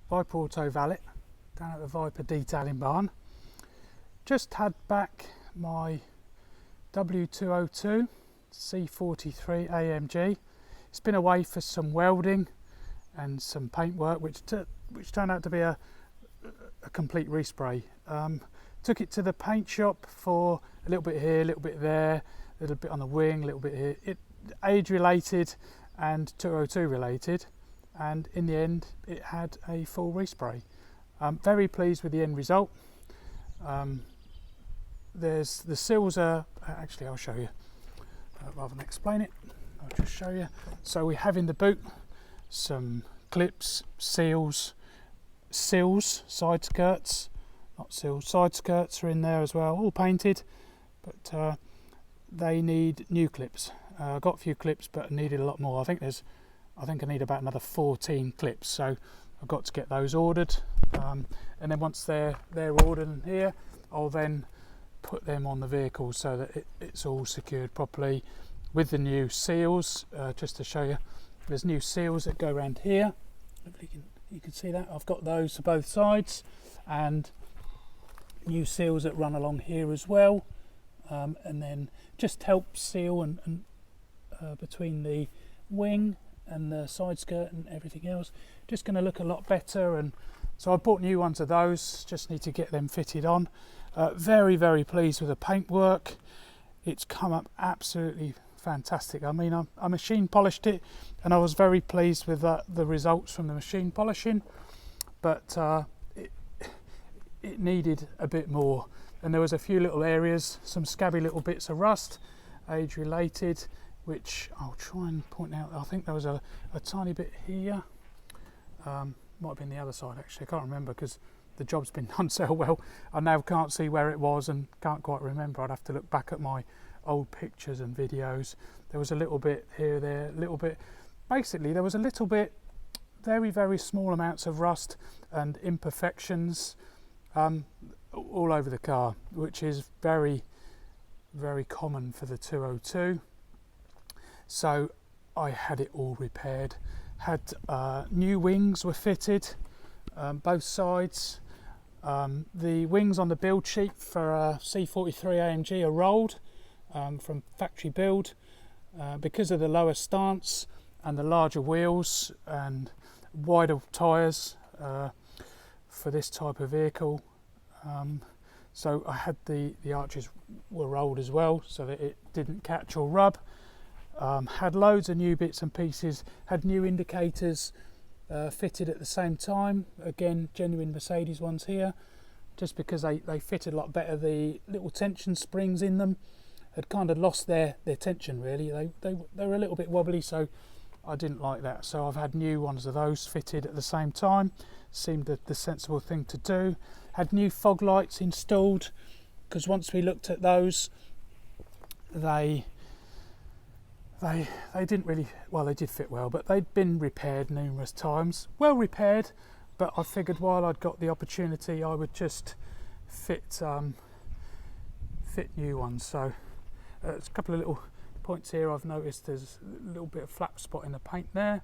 Viper Auto Valet down at the Viper Detailing Barn. Just had back my W202 C43 AMG. It's been away for some welding and some paint work, which turned out to be a complete respray. Took it to the paint shop for a little bit here, a little bit there, a little bit on the wing, a little bit here. It age related and 202 related, and in the end it had a full respray. I'm very pleased with the end result. There's the seals are actually, I'll show you rather than explain it. I'll just show you. So we have in the boot some clips, seals, side skirts, not seals, side skirts are in there as well, all painted, but they need new clips. I got a few clips, but I needed a lot more. I think I need about another 14 clips, so I've got to get those ordered. And then once they're ordered in here, I'll then put them on the vehicle so that it's all secured properly with the new seals. Just to show you, there's new seals that go around here. Hopefully you can see that. I've got those to both sides, and new seals that run along here as well, and then just help seal and between the wing and the side skirt and everything else, just going to look a lot better. And so I bought new ones of those, just need to get them fitted on. Very pleased with the paintwork. It's come up absolutely fantastic. I mean, I machine polished it, and I was very pleased with the results from the machine polishing, but it needed a bit more, and there was a few little areas, some scabby little bits of rust, age related, which I'll try and point out. I think there was a tiny bit here, might have been the other side actually, I can't remember because the job's been done so well. I now can't see where it was and can't quite remember. I'd have to look back at my old pictures and videos. There was a little bit here, there, a little bit. Basically, there was a little bit, very small amounts of rust and imperfections all over the car, which is very common for the 202. So I had it all repaired. Had new wings were fitted, both sides. The wings on the build sheet for C43 AMG are rolled from factory build because of the lower stance and the larger wheels and wider tyres for this type of vehicle. So I had the arches were rolled as well so that it didn't catch or rub. Had loads of new bits and pieces, had new indicators fitted at the same time, again genuine Mercedes ones here, just because they fitted a lot better. The little tension springs in them had kind of lost their tension really. They were a little bit wobbly, so I didn't like that, so I've had new ones of those fitted at the same time. Seemed the sensible thing to do. Had new fog lights installed, because once we looked at those, they didn't really, well, they did fit well, but they'd been repaired numerous times. Well repaired, but I figured while I'd got the opportunity I would just fit new ones. So there's a couple of little points here I've noticed. There's a little bit of flap spot in the paint there.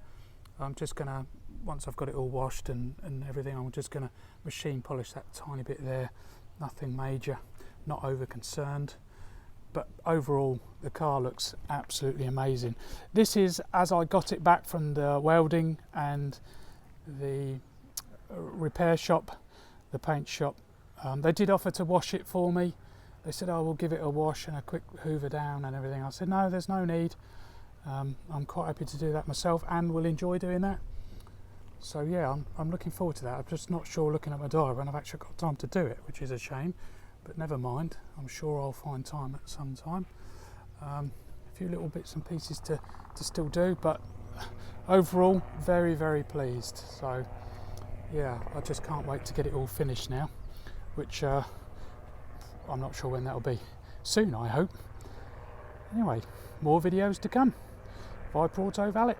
I'm just gonna, once I've got it all washed and everything, I'm just gonna machine polish that tiny bit there. Nothing major, not over concerned. But overall the car looks absolutely amazing. This is as I got it back from the welding and the repair shop, the paint shop. They did offer to wash it for me. They said, oh, we'll give it a wash and a quick hoover down and everything. I said, no, there's no need. I'm quite happy to do that myself and will enjoy doing that. So yeah, I'm looking forward to that. I'm just not sure, looking at my diary, when I've actually got time to do it, which is a shame. But never mind, I'm sure I'll find time at some time. A few little bits and pieces to still do, but overall very pleased. So yeah, I just can't wait to get it all finished now, which I'm not sure when that'll be. Soon, I hope. Anyway, more videos to come. Viper Auto Valet.